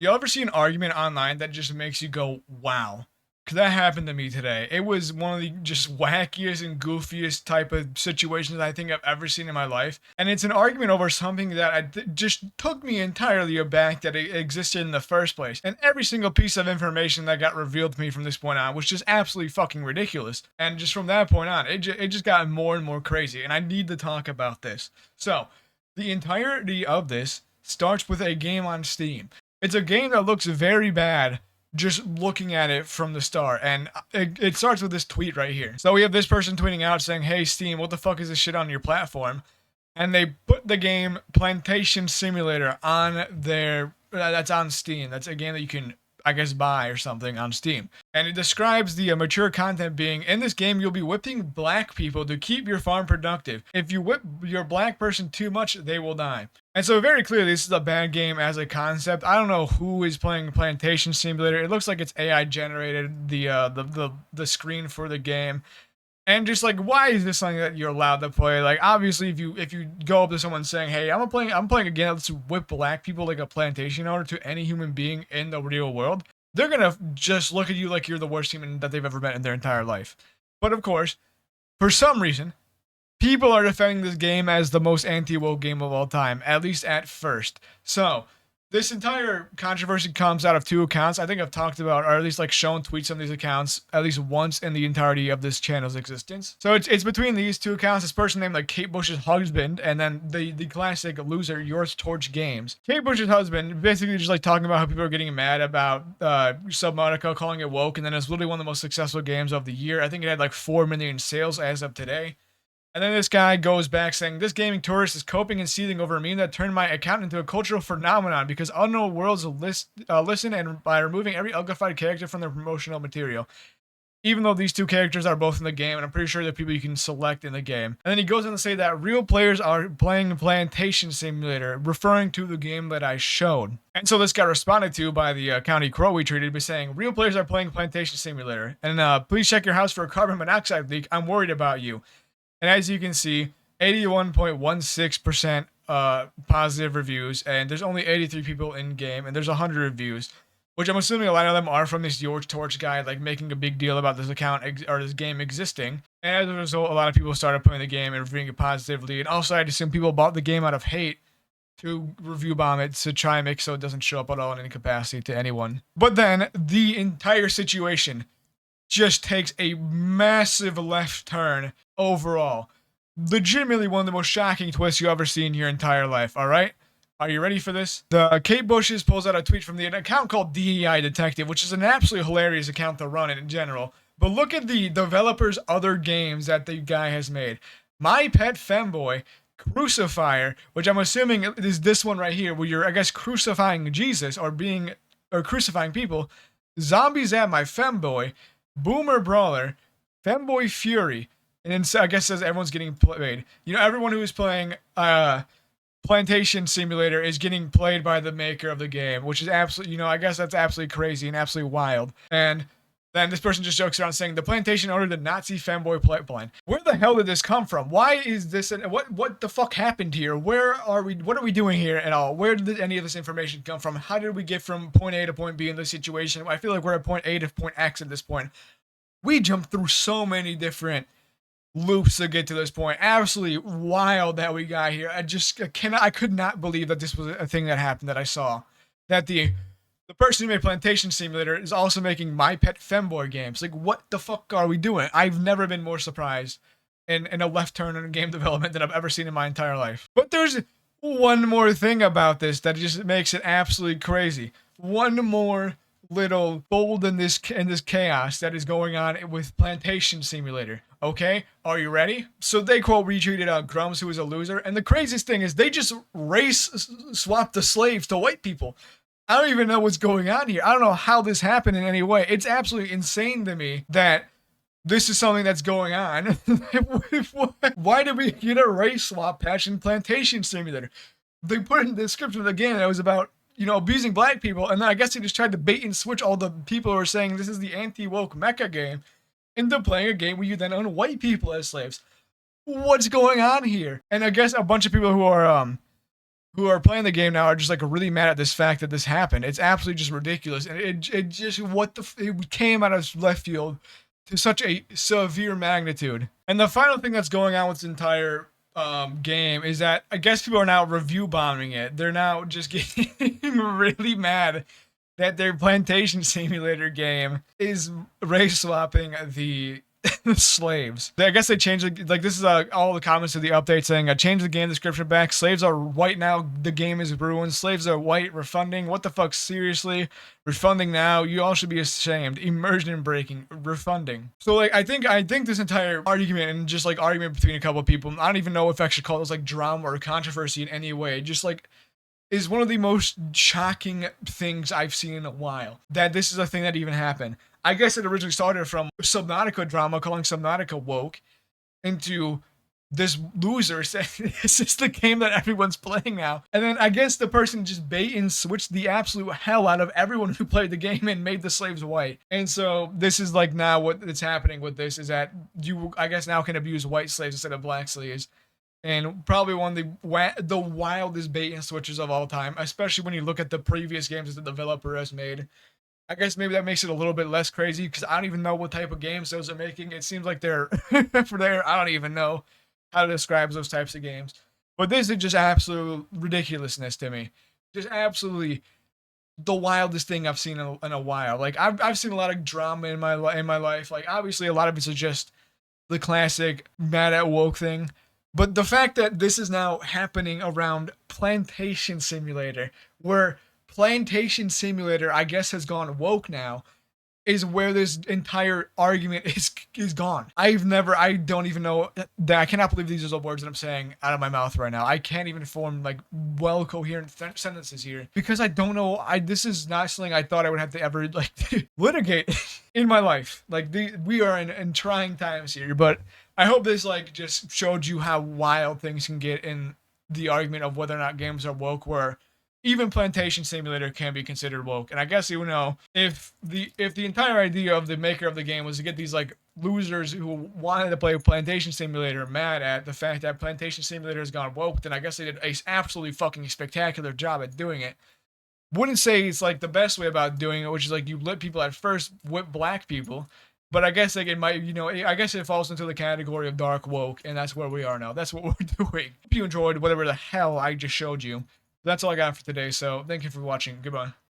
You ever see an argument online that just makes you go, wow? Because that happened to me today. It was one of the just wackiest and goofiest type of situations I think I've ever seen in my life. And it's an argument over something that just took me entirely aback that it existed in the first place. And every single piece of information that got revealed to me from this point on was just absolutely fucking ridiculous. And just from that point on, it just got more and more crazy. And I need to talk about this. So, the entirety of this starts with a game on Steam. It's a game that looks very bad just looking at it from the start. And it starts with this tweet right here. So we have this person tweeting out saying, hey, Steam, what the fuck is this shit on your platform? And they put the game Plantation Simulator on their, that's on Steam. That's a game that you can, I guess, buy or something on Steam. And it describes the mature content being, in this game, you'll be whipping black people to keep your farm productive. If you whip your black person too much, they will die. And so very clearly, this is a bad game as a concept. I don't know who is playing Plantation Simulator. It looks like it's AI generated the screen for the game. And just like, why is this something that you're allowed to play? Like, obviously, if you go up to someone saying, "Hey, I'm playing a game that's whip black people like a plantation owner to any human being in the real world," they're gonna just look at you like you're the worst human that they've ever met in their entire life. But of course, for some reason, people are defending this game as the most anti-woke game of all time, at least at first. So, this entire controversy comes out of two accounts. I think I've talked about, or at least like shown tweets on these accounts at least once in the entirety of this channel's existence. So it's between these two accounts. This person named like Kate Bush's husband, and then the classic loser Yours Torch Games. Kate Bush's husband basically just like talking about how people are getting mad about Subnautica, calling it woke, and then it's literally one of the most successful games of the year. I think it had like 4 million sales as of today. And then this guy goes back saying, this gaming tourist is coping and seething over a meme that turned my account into a cultural phenomenon because unknown worlds listen and by removing every uglified character from their promotional material. Even though these two characters are both in the game, and I'm pretty sure they're people you can select in the game. And then he goes on to say that real players are playing Plantation Simulator, referring to the game that I showed. And so this got responded to by the county crow we treated by saying, real players are playing Plantation Simulator. And please check your house for a carbon monoxide leak. I'm worried about you. And as you can see, 81.16% positive reviews, and there's only 83 people in game, and there's 100 reviews, which I'm assuming a lot of them are from this Yours Torch guy, like making a big deal about this account or this game existing. And as a result, a lot of people started playing the game and reviewing it positively. And also, I'd assume people bought the game out of hate to review bomb it to try and make so it doesn't show up at all in any capacity to anyone. But then the entire situation just takes a massive left turn overall. Legitimately one of the most shocking twists you ever see in your entire life, alright? Are you ready for this? The Kate Bush's pulls out a tweet from an account called DEI Detective, which is an absolutely hilarious account to run in general. But look at the developer's other games that the guy has made. My Pet Femboy, Crucifier, which I'm assuming is this one right here, where you're, I guess, crucifying Jesus or crucifying people. Zombies at My Femboy, Boomer Brawler, Femboy Fury, and then I guess says everyone's getting played. You know, everyone who is playing Plantation Simulator is getting played by the maker of the game, which is absolutely, you know, I guess that's absolutely crazy and absolutely wild. And then this person just jokes around saying, the plantation ordered the Nazi femboy pipeline. Where the hell did this come from? Why is this, and what the fuck happened here? Where are we, what are we doing here at all? Where did any of this information come from? How did we get from point A to point B in this situation? I feel like we're at point A to point X at this point. We jumped through so many different loops to get to this point. Absolutely wild that we got here. I could not believe that this was a thing that happened that I saw. That the person who made Plantation Simulator is also making My Pet Femboy games. Like, what the fuck are we doing? I've never been more surprised in a left turn in game development than I've ever seen in my entire life. But there's one more thing about this that just makes it absolutely crazy. One more little fold in this chaos that is going on with Plantation Simulator. Okay, are you ready? So they quote retweeted Grums, who is a loser, and the craziest thing is they just race swapped the slaves to white people. I don't even know what's going on here. I don't know how this happened in any way. It's absolutely insane to me that this is something that's going on. Why did we get a race swap patch in Plantation Simulator? They put in the description of the game that it was about, you know, abusing black people, and then I guess they just tried to bait and switch all the people who are saying this is the anti-woke mecha game into playing a game where you then own white people as slaves. What's going on here? And I guess a bunch of people who are who are playing the game now are just like really mad at this fact that this happened. It's absolutely just ridiculous, and it just it came out of left field to such a severe magnitude. And the final thing that's going on with this entire game is that I guess people are now review bombing it. They're now just getting really mad that their plantation simulator game is race swapping the slaves. I guess they changed like this is all the comments to the update saying I changed the game description back. Slaves are white now. The game is ruined. Slaves are white. Refunding. What the fuck? Seriously? Refunding now? You all should be ashamed. Immersion breaking. Refunding. So like I think this entire argument and just like argument between a couple of people. I don't even know if I should call this like drama or controversy in any way. Just like is one of the most shocking things I've seen in a while. That this is a thing that even happened. I guess it originally started from Subnautica drama, calling Subnautica woke, into this loser saying this is the game that everyone's playing now. And then I guess the person just bait and switched the absolute hell out of everyone who played the game and made the slaves white. And so this is like now what is happening with this is that you, I guess, now can abuse white slaves instead of black slaves. And probably one of the wildest bait and switches of all time, especially when you look at the previous games that the developer has made. I guess maybe that makes it a little bit less crazy because I don't even know what type of games those are making. It seems like they're for there. I don't even know how to describe those types of games. But this is just absolute ridiculousness to me. Just absolutely the wildest thing I've seen in a while. Like I've seen a lot of drama in my life. Like obviously a lot of it's just the classic mad at woke thing. But the fact that this is now happening around Plantation Simulator, where Plantation Simulator, I guess, has gone woke now, is where this entire argument is gone. I don't even know that. I cannot believe these are the words that I'm saying out of my mouth right now. I can't even form like well coherent sentences here because I don't know. This is not something I thought I would have to ever like litigate in my life. Like we are in trying times here, but I hope this like just showed you how wild things can get in the argument of whether or not games are woke, where even Plantation Simulator can be considered woke. And I guess you know if the entire idea of the maker of the game was to get these like losers who wanted to play Plantation Simulator mad at the fact that Plantation Simulator has gone woke, then I guess they did a absolutely fucking spectacular job at doing it. Wouldn't say it's like the best way about doing it, which is like you let people at first whip black people. But I guess like it might, you know, I guess it falls into the category of dark woke, and that's where we are now. That's what we're doing. Hope you enjoyed whatever the hell I just showed you. That's all I got for today, so thank you for watching. Goodbye.